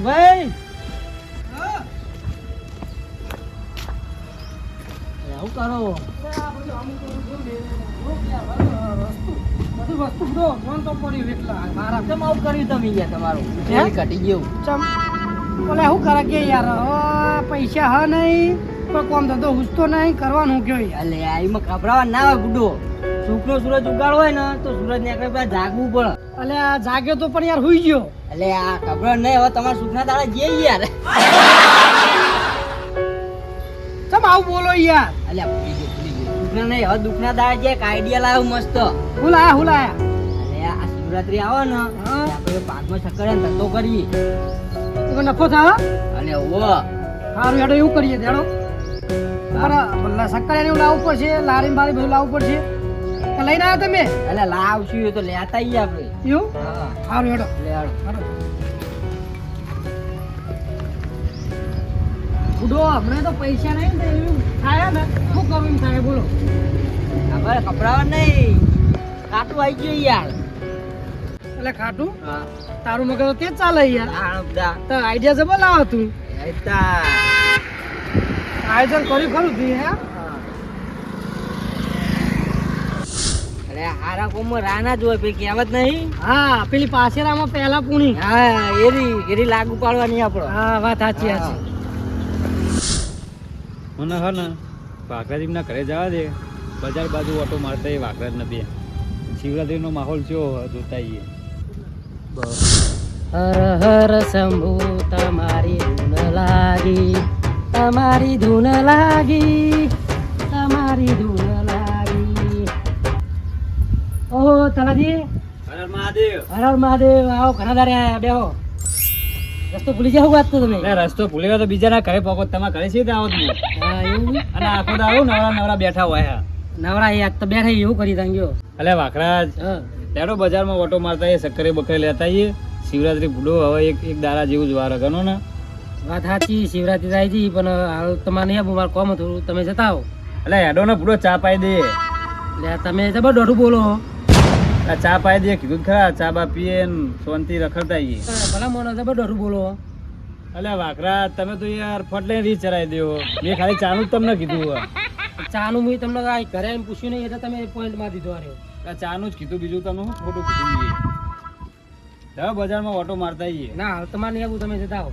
ભાઈ શું કરો? બધું વસ્તુ દો ફોન તો પડ્યું એટલા મારા કેમ આવું કર્યું તમે યાર તમારું ઘટી ગયું? ચમ બોલે શું કરે કે યાર પૈસા હા નહીં કોઈ કોમ ધંધો હુસતો નહીં કરવાનું કયો યાર. અલે આઈમાં ખબરાવા ના હોય ગુડો. શુક્ર સૂરજ ઉગાડ હોય ને તો સૂરજ ને આપણે જાગવું પડે. અલે આ જાગ્યો તો પણ યાર હુઈ ગયો. અલે આ ખબર નહીં હવે તમારા સુખના દાડા જે યાર. ચમ આવું બોલો યાર. અલે ભૂલી ગયો સુખના નહીં હવે દુખના દાડા જે એક આઈડિયા લાવ્યો મસ્ત. હુલાયા અલે આ શિવરાત્રી આવે ને આપણે પાકમાં શક્કર ધંધો કરીએ તો નફો થા. અને ઓ સારું હેડો એવું કરીએ દેડો સક્કર એવું લાવવું પડશે લારી બારી બધું લાવવું પડશે તો લઈને આવ્યા તમે? અલે લાવશું એ તો લેતા આવીએ આપણે. એવું હા સારું હેડો લે હાલો. બુડો હમણાં તો પૈસા નહીં ને એવું થાય ને શું કરું એમ થાય બોલો. હવે કપડાવા નહીં કાટું આવી ગયું યાર. એટલે ખાટું હા તારું મગજ તો તે જ ચાલે યાર. આ બધા તો આઈડિયા જબર લાવો તું આયતા. આયોજન કર્યું ખરું તું હે. અરે હારા કોમમાં રાના જ હોય પછી કહેવત નહીં. હા પેલી પાછેરામાં પહેલા પૂણી. હા એરી લાગુ પાડવાની આપણો. હા વાત સાચી છે. મને હા ને વાઘરાજીના ઘરે જવા દે. બજાર બાજુ ઓટો મારતા એ વાઘરાજ ને બે શિવરાત્રીનો માહોલ કેવો જોતા આવીએ. હર હર શંભુ તમારી ધૂન લાગી તમારી ધૂન લાગી તમારી ધૂન લાગી. ઓહો તલાજી હર મહાદેવ. હર મહાદેવ આવો ઘણા દારે આયા બેહો. રસ્તો ભૂલી જાવ વાત તો તમે. રસ્તો ભૂલી ગયો તો બીજાના ઘરે પહોંચો. તમારા ઘરે છે આવો જ નહીં. હા એવું અને આખો દાડો નવરા નવરા બેઠા હોય. નવરા યાદ તો બેઠા એવું કરી દાંગ્યો. અલે વાઘરાજ હા ત્યારે બજારમાં ઓટો મારતા એ શક્કરે બકરે લેતા આવીએ. શિવરાત્રી ભૂડો હવે એક દાડા જેવું જ વાર ગણો ને. વાત સાચી શિવરાત્રી થાય છે પણ હાલ તમારે નહીં આપું મારે કોમ હતું તમે જતા આવો. એટલે હેડો ને ભૂડો ચા પાઈ દે. એટલે તમે જબર દોઢું બોલો. આ ચા પાઈ દે કીધું ખરા. ચા બા પીએ ને શાંતિ રખડતા આવીએ. ભલા મોનો જબર દોઢું બોલો. અલે વાઘરાજ તમે તો યાર ફટ લઈને રીત ચરાવી દેવો. મેં ખાલી ચાનું જ તમને કીધું. ચાનું મેં તમને ઘરે આવીને પૂછ્યું નહીં એટલે તમે પોઈન્ટમાં દીધો અરે. ચાનું જ કીધું બીજું તમે શું ખોટું કીધું. હવે બજારમાં ઓટો મારતા આવીએ. ના હાલ તમારે નહીં આવું તમે જતા આવો.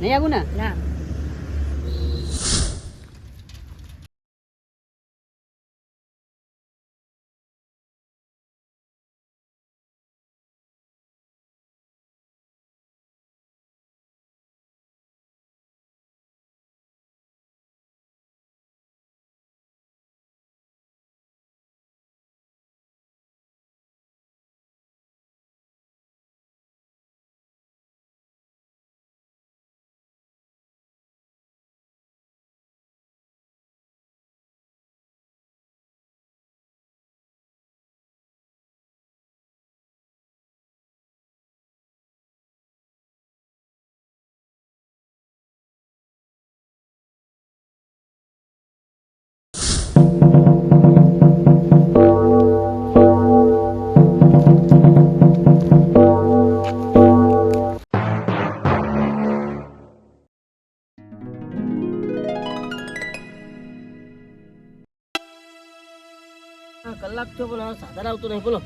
નહીં આવું ને ના કલાક થયો પણ હવે સાધન આવતું નહીં બોલો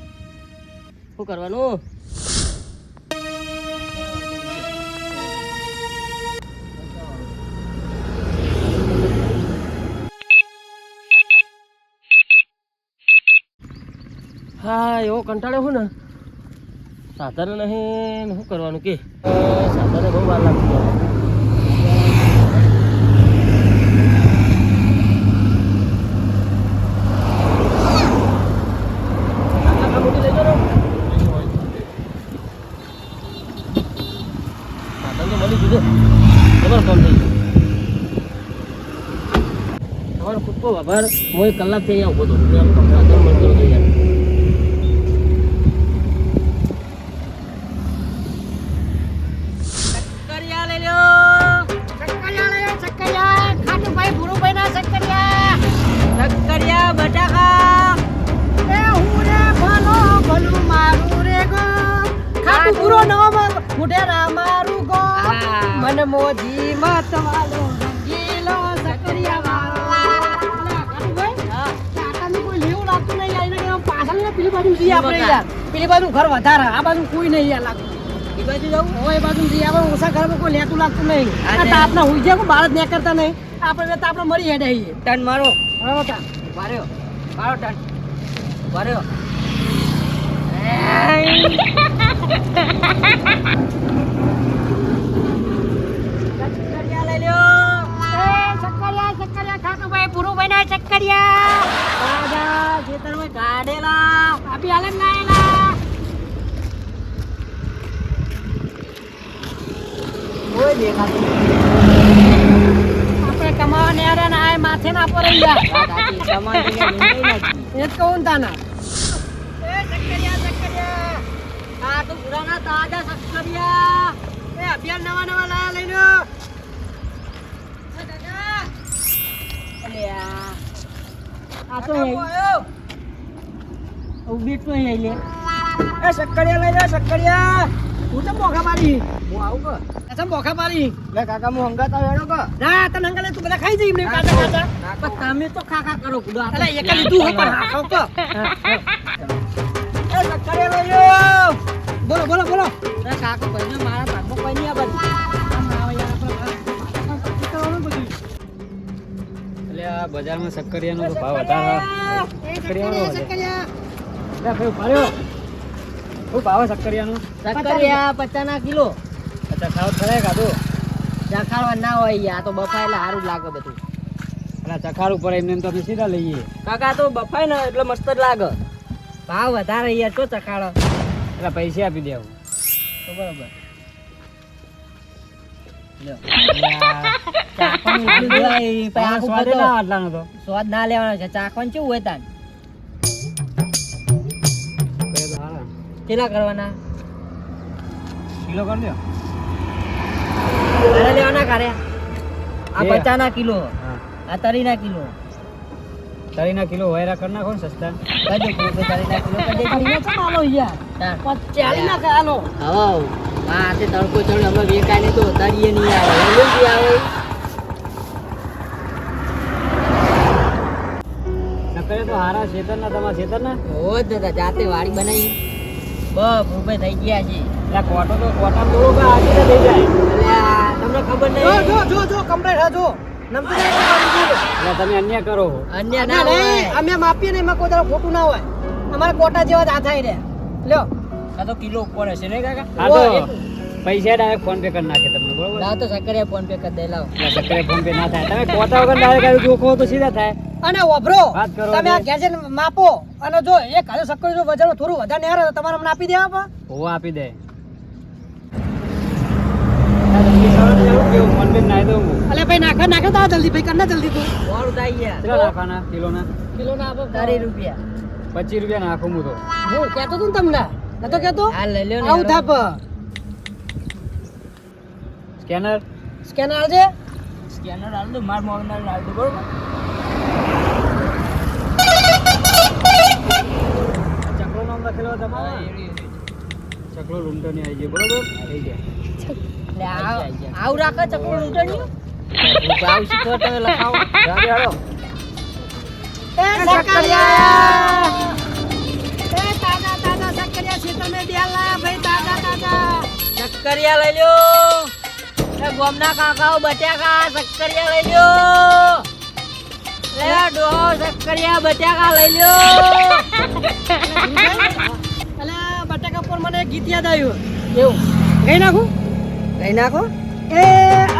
શું કરવાનું. હા એવો કંટાળ્યો હું ને સાધન નહીં શું કરવાનું કે સાધન બહુ વાર લાગતી હોય. તમારો ખૂબ ખૂબ આભાર. હું એક કલાકથી અહીંયા ઉભો હતો. તું પૂરો નવામાં મુઢેરા મારું ગો હા. મન મોજી મત વાલો રંગીલો સકરિયા વાળો હા. કાકાને કોઈ લેવું લાગતું નહીં યાર એને કે પાછળ ને પેલી બાજુ જઈએ આપણે યાર પેલી બાજુ ઘર વધારે આ બાજુ કોઈ નહીં યાર લાગતું એ બાજુ જવું ઓય એ બાજુ જઈએ આપણે ઓછા ઘરમાં કોઈ લેતું લાગતું નહીં હા, આ તે. તાપના હુઈ જાય કોઈ બાળ જ નહીં કરતા નહીં આપણે તો આપણે મરી હેડે છીએ ટન મારો બરાબર તા માર્યો મારો ટન માર્યો ચક્કરિયા લઈ લ્યો સકરિયા ખાટુભાઈ પૂરું બન્યા સકરિયા દાદા ખેતરમાં કાઢેલા આપી હાલે નાયલા કોઈ દેખાતું આપણે કમાવા ને આરે ના આય માથે ના પર રહી ગયા વાત સાચી સમાજ જગ્યાએ જિંદગી નથી એ જ કહું તાના એ ચક્કરિયા આ તો પુરાના તાજા ચક્કરિયા એ અભિયાન નવા નવા લાયા લઈને એ દાદા અલ્યા આ તો હે ઉભી તો અહીં લે એ સકરિયા લઈ જા સકરિયા હું તો મોખા મારી હું આવું કે અસમ મોખા મારી લે કાકા હું હંગાતા વેડો કે ના તને અંગલે તું બધા ખાઈ જઈ એમને કાચા કાચા પણ તમે તો ખાખા કરો કુડો અલે એક લીધું હો પણ ખાવ તો એ સકરિયા લઈ લો બોલો બોલો બોલો એ કાકા ભાઈને મારા ભાગમાં કોઈ નહીં આ બાજુ આમ આવો યાર આપણે કરવાનું બધું એટલે આ બજારમાં શક્કરિયાનો તો ભાવ વધારે સકરિયા સકરિયા લે ભાઈ ભાર્યો શું ભાવ શક્કરિયાનો ચક્કરિયા 50 કિલો અચ્છા ખાવ ખરાય કાઢો ચખાડવા ના હોય યાર તો બફાયેલા સારું લાગે બધું એટલે ચખાડ ઉપર એમને એમ તો અમે સીધા લઈએ કાકા તો બફાય ને એટલે મસ્ત જ લાગે ભાવ વધારે યાર તો ચખાડો એટલે પૈસા આપી દેવું તો બરોબર લ્યો ચાખવાનું એટલું જોવાય, પછી આખું સ્વાદ બધો ના આટલાનો તો સ્વાદ ના લેવાનો છે ચાખવાનું કેવું હોય તાન કેટલા કરવાના કિલો કરી દો અરે લેવાના કાર્યા આ બે. 50 ના કિલો હા આ 30 ના કિલો તરીના કિલો વાયરા કરી નાખો ને સસ્તા કઈ દો 30 ના કિલો કઈ દે અહીંયા છે આલો યાર તાન. 40 ના કે આલો હવાઉ હા તે તડકો ચડ્યો હમણાં વેકાય નહીં તો તરીએ નહીં આવે એનું જ આવે શક્કરિયા તો હારા શેતરના તમારા શેતરના ઓ દાદા જાતે વાડી બનાવી બસ રૂપિયા થઈ ગયા છે એટલે કોટો તો કોટા તો આજે તો થઈ જાય એટલે આ તમને ખબર જો નહીં જો જો જો કમ્પ્લીટ હા જો નમતું નહીં એટલે તમે અન્ય કરો છો. અન્ય ના ના નહીં હોય અમે માપીએ ને એમાં કોઈ તારું ખોટું ના હોય અમારા કોટા જેવા જ આ થાય રે લ્યો આ તો કિલો ઉપર હશે ને કાકા હા તો પૈસા ડાયરેક્ટ ફોન પે કરી નાખે તમને બરોબર લાવ તો સકરે ફોન પે કરી દે લાવ એટલે શક્કરિયા ફોન પે ના થાય તમે કોટા વગર ડાયરેક્ટ જોખો તો સીધા થાય અને વભરો વાત કરો તમે આ ને. ઘેર જઈને માપો અને જો એક હાજર સક્કર જો વજન થોડું વધારે નહીં આવે તો તમારે અમને આપી દેવા પણ હોવો આપી દે ફોન પે નાખી દઉં હું. અલે ભાઈ નાખે નાખે તો આ જલ્દી ભાઈ કરના જલ્દી તું મોડું થઈ ગયા કેટલા નાખવાના કિલોના કિલો ના આપો 30 રૂપિયા 25 રૂપિયા નાખું હું તો હું કહેતો તું ને તમને નતો કહેતો આ લઈ લ્યો ને આવું થાપ સ્કેનર સ્કેનર આવજે સ્કેનર આલ દો માર મોબાઈલ આલ દો બરોબર ચકલો નામ લખેલો તમારે ચકલો રૂમટો ની આવી ગયો બરોબર થઈ ગયા એટલે આવું રાખે ચકડું લૂંટણ્યું ભાવ શીખો તમે લખાવો જાગે હાલો એ સક્કરિયા એ તાજા તાજા સક્કરિયા છે તમે બેલા ભાઈ તાજા તાજા ચક્કરિયા લઈ લ્યો એ ગોમના કાકાઓ બટાકા ચક્કરિયા લઈ લ્યો લે ડોહો ચક્કરિયા બટાકા લઈ લ્યો અલે બટાકા પર મને એક ગીત યાદ આવ્યું કેવું ગઈ નાખું કઈ નાખો એ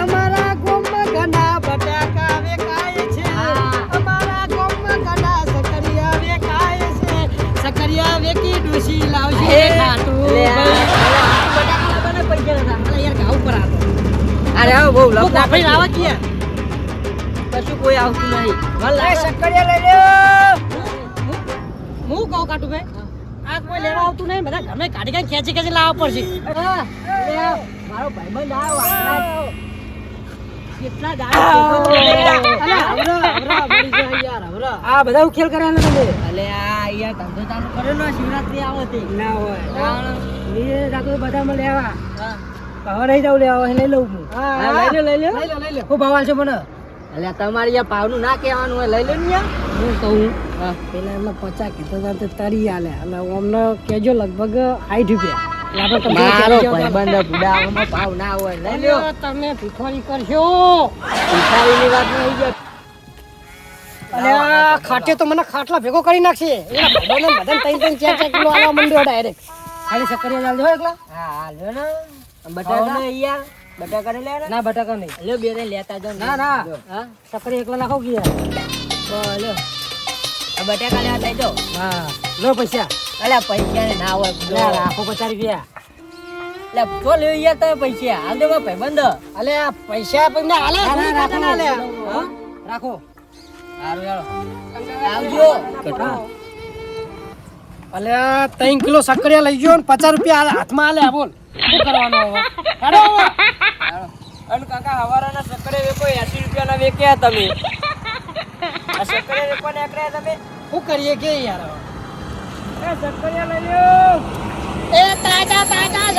અમારા ગોમમાં ઘણા બટાકા વેચાય છે હા. અમારા ગોમમાં ઘણા સક્કરિયા વેચાય છે સક્કરિયા વેકી ડોશી લાવશે ખાટું લે ભાઈ. બટાકા લાવવાના પૈસા નતા અલે યાર ઘાવ પર આતો અરે આવો બહુ તું લફડા ગાફડી લાવા કે કશું કોઈ આવતું નહીં એ સક્કરિયા લઈ લ્યો હું કહું કાટું ભાઈ આ કોઈ લેવા આવતું નહીં બધા ઘરને કાઢી કાઢી ખેંચી ખેંચી લાવવા પડશે મારો ભાઈબંધ આવ્યો કેટલા આ બધા ઉકેલ કરેલા તમે અલે આ યાર ધંધો ચાલુ કર્યો ને શિવરાત્રી આવે તે ના હોય એ જાતો બધામાં લેવા હા હવે નહીં જાવ લેવા લઈ લઉં હું હા, લઈ લો, લઈ લો. લઈ લો હું ભાવ આવશે મને અલ્યા તમારી આ ભાવનું ના કહેવાનું હોય લઈ લો ને યાર. હું કહું હા પેલા એમને 50 કીધા હતા તે તરી આલે અને અમને કેજો લગભગ 60 રૂપિયા એટલે આપણે મારો તમને કહેજો ભાઈબંધ બુડાવામાં ભાવ ના હોય લઈ લો. અલ્યા, તમે ભિખારી કરશો ભિખારીની વાત નહીં જાય. અલ્યા ખાટે તો મને ખાટલા ભેગો કરી નાખશે એના ભાઈબંધો બધાને 3-3 4-4 કિલો આલવા માંડ્યો ડાયરેક્ટ ખાલી સક્કરિયા ચાલ દો એકલા હા હા લ્યો ને બટાકા ને યાર બટાકા ને લે ને. ના બટાકા નહીં લ્યો બે ને લેતા જાઓ ને. ના ના જો. હા સક્કરિયા એકલા નાખો કે યાર તો લ્યો આ બટાકા લેવા લઈ જાઓ. હા લો પૈસા અલ્યા પૈસા ને ના હોય લે રાખો 50 રૂપિયા લે તો લ્યો યાર તમે પૈસા હાલ દે મારા ભાઈબંધ. અલે આ પૈસા પણ આલે ના, રાખો. ના આલે હા? રાખો સારું યાર આવજો. અલે 3 કિલો સક્કરિયા લઈ ગયો ને 50 રૂપિયા હાથમાં આલે આ બોલ શું કરવાનું હવે હેડો હવે. અને કાકા હવારાના સક્કરે વેકો 80 રૂપિયાના વેક્યા તમે. આ સક્કરે વેકો ને એકરા તમે. શું કરીએ કે યાર હવે? એ સક્કરિયા લઈ લ્યો. એ તાજા સક્કરિયા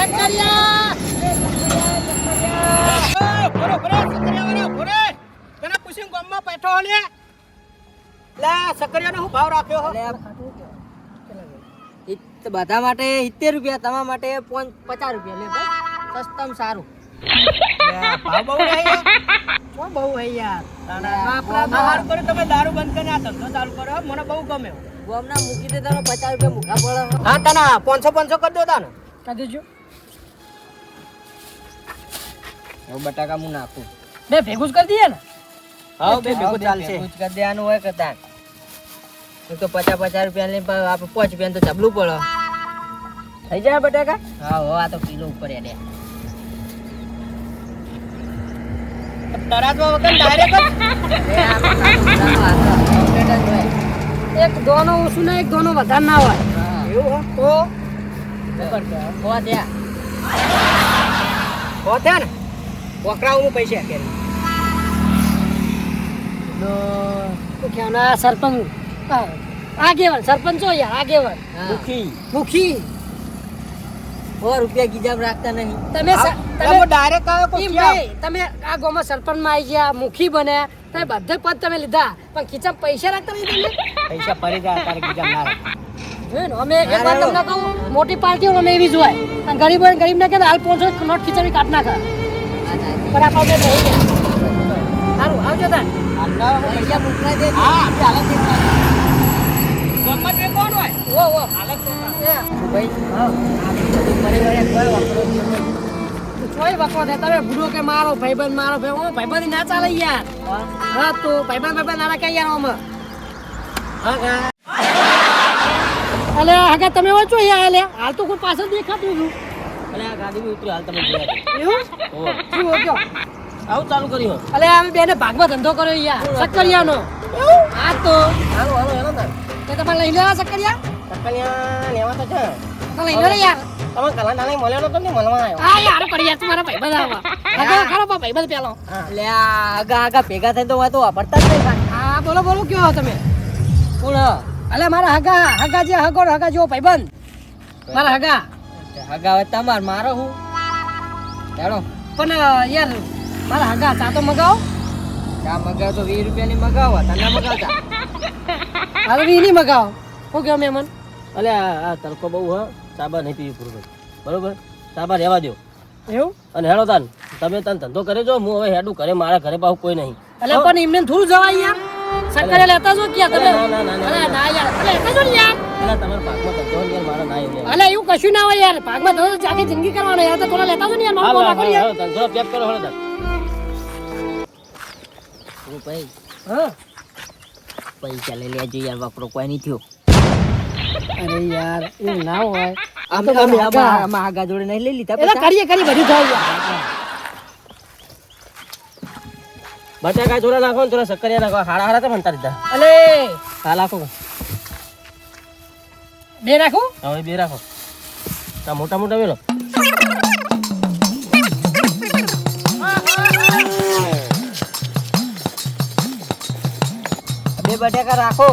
ભરો સક્કરિયા વાળા ભરે તને પૂછીને ગામમાં બેઠો હલે લે સક્કરિયાનો હું ભાવ રાખ્યો હો અલ્યા, બધા માટે 70 રૂપિયા તમારા માટે 50 રૂપિયા લે ભાઈ સસ્તામાં સારું. ભાવ બહુ હે શું બહુ હે યાર હારું કર્યું તમે દારૂ બંધ કરીને આ ધંધો ચાલુ કર્યો મને બહુ ગમે ગોમના મૂકી દે તમે 50 રૂપિયા મૂકા પડે. હા તના 500 કરી દો તાને કરી દેજો હવે બટાકા હું નાખું. બે ભેગું જ કરી દઈએ ને હા બે ભેગું ચાલશે. ભેગું જ કરી દેવાનું હોય કે તાન. એક તો 50 રૂપિયા લઈને આપણે 5 રૂપિયા તો જબલું પડે. થઈ જાય બટાકા? હા હો આ તો કિલો ઉપર હેડે. તરાજમાં વગર ડાયરેક્ટ એ આ તો બટાકા હાથમાં complete જ હોય. એક દોનો ઓછું ને એક દોનો વધારે ના હોય હા. એવું હો ખબર કે હો ત્યાં. હો ત્યાં ને વકરાવું પૈસા કે ના સરપંચ આગેવાન સરપંચ છો યાર આગેવાન હા. મુખી 100 રૂપિયા ગીજામ રાખતા નહીં. તમે ડાયરેક્ટ તમે આ ગામમાં સરપંચમાં આવી ગયા મુખી બન્યા તમે બધે પદ તમે લીધા પણ ખીચા પૈસા રાખતા નહીં તમે પૈસા ફરી જાય તારે ગીજામ ના રાખે. જોયું ને અમે એક વાત તમને કહું મોટી પાર્ટીઓ અમે એવી જ હોય અને ગરીબ હોય ગરીબ ના કે હાલ 500 નોટ ખીચાવી કાઢ નાખે પણ આ પાછળ નહીં ગયા. સારું આવજો તાર પૈસા મોકલા દે. ગમત એ કોણ હોય ઓ હાલત તો ભાઈ આ બધું પરિવારે કોઈ વાપરો નહીં. કોઈ વખો દે તમે ભૂલો કે મારો ભાઈબંધ ઓ ભાઈબંધ ના ચાલે યાર હા તો ભાઈબંધ ના રાખે યાર આમાં અલે આગળ તમે વાંચો યાર અલે હાલ તો કોઈ પાછળ દેખાતું છું અલે આ ગાડી બી ઉતરી હાલ તમે જોયા એવું ઓ શું હો કયો આવું ચાલુ કર્યું અલે અમે બેને ભાગમાં ધંધો કર્યો યાર સક્કરિયાનો હા તો હાલો હાલો હેલો ને તે તમારે લઈ લેવા સક્કરિયા ટકલિયા લેવા તો છે તો લઈ લે યાર તમે કલા ડાલે મળ્યો નતો ને મળવા આવ્યો હા યાર કરી યાર તમારા ભાઈબંધ આવા આગળ ખરો ભાઈબંધ પેલો લે આ આગા ભેગા થઈને તો હોય તો વાપરતા જ નહીં કાંઈ. હા બોલો બોલો કયો હો તમે કોણ? અલે મારા હગા જે હગા જો ભાઈબંધ મારા હગા હગા હવે તમાર મારો હું હેડો પણ યાર મારા હગા ચા તો મગાવો ચા મગાવ તો 20 રૂપિયાની મગાવો તને મગાવતા. હાલ વી નહીં મગાવો શું કહો મહેમાન અલે આ તડકો બહુ હ ચાબા નહીં પીવી પૂરું બરોબર ચાબા રહેવા દો એવું અને હેડો તાન તમે તાન ધંધો કરે જો હું હવે હેડું ઘરે મારા ઘરે પાછું કોઈ નહીં અલે પણ એમને થોડું જવાય યાર સક્કરે લેતા જો ક્યાં તમે ના, ના, ના, ના, અલે ના. ના યાર અલે લેતા જો ને યાર એટલે તમારા પાકમાં ધંધો હોય ને યાર મારા ના એવું અલે એવું કશું ના હોય યાર ભાગમાં ધંધો તો આખી જિંદગી કરવાનો યાર તો થોડા લેતા જો ને યાર મારો રાખો યાર ધંધો પેક કરો હેડો તાન ભાઈ હા પૈસા લઈ લેજો યાર વાપરો કોઈ નહીં થયો. અરે યાર એવું ના હોય આમ તો તો મારા હગા. આમાં આગા જોડે નહીં લઈ લીધા એટલે પૈસા? કરી બધું થાય યાર બટાકા થોડા નાખો ને થોડા સક્કરિયા નાખો હાડા હાડા તો ભણતા દીધા અલે હા નાખો બે રાખું હવે બે રાખો આ મોટા મોટા વેલો બે બટાકા રાખો.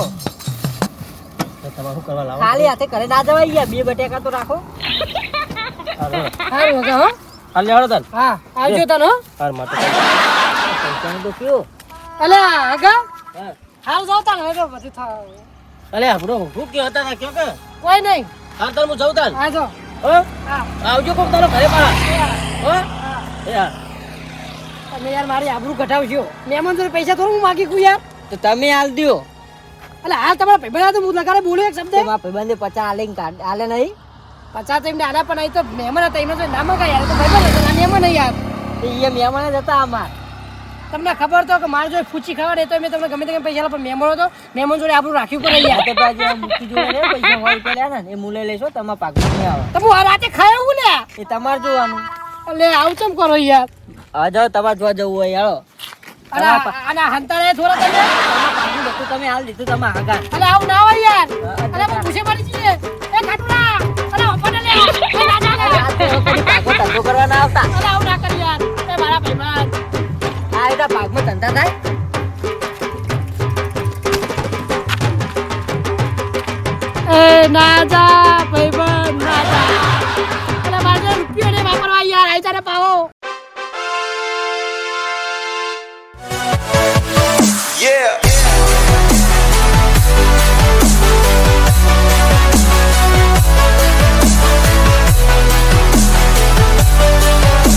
તમારે શું કરવા લાવો ખાલી હાથે ઘરે ના જવાય યાર. બે બટાકા તો રાખો. હારું હો હાલ લેવાડો તન હા આવજો તને હો હાર માટે પૈસાનું તો કયું અલ્યા આગા હા હાલ જાવ તને હવે તો પછી થાવ અલે આપણો હું કે હતા કે કે કોઈ નહીં હાલ તન હું જાઉં તન આજો હો હા આવજો કોક તારો ઘરે પાછા હો હા એ હા તમે યાર મારી આબરૂ કઢાવજો મહેમાન જોડે પૈસા થોડું હું માગી કું યાર તો તમે હાલ દ્યો એટલે હાલ તમારા ભાઈબંધ તો હું લગાડે બોલ્યો એક શબ્દ તો મારા ભાઈબંધે 50 આલે આલે નહીં 50 તો એમને આડા પણ અહીં તો મહેમાન હતા એમને તો ના મગાય યાર તો ભાઈબંધ હતા ના મહેમાન નહીં યાર એ મહેમાન જ હતા અમાર તમને ખબર તો કે મારે જો ફૂચી ખવાડે તો મેં તમને ગમે તે પૈસા આલા પણ મહેમાન હતો મહેમાન જોડે આપણું રાખ્યું પડે યાર તો આજે આ મુઠ્ઠી જોડે લે પૈસા હોય તો લે ને એ મુલે લેશો તમારા પાકમાં નહીં આવે તમે આ રાતે ખાયા હું લે એ તમારે જોવાનું એટલે આવું ચમ કરો યાર હવે જાઓ તમારે જોવા જવું હોય યારો અને હંતારે થોડા તમે પાકું બધું તમે હાલ દીધું તમે આગળ અરે આવું ના હોય યાર અરે હું પૂછે પડી છે એ ખાટુડા અરે ઓપન લે એ ના ના આ તો કદી પાકો ધંધો કરવા ના આવતા અરે આવું ના કરી યાર એ મારા ભાઈબંધ આ એના પાકમાં ધંધા થાય એ ના જા ભાઈબંધ ના જા અરે મારે રૂપિયો ને વાપરવા યાર આઈ તારે પાવો Yeah.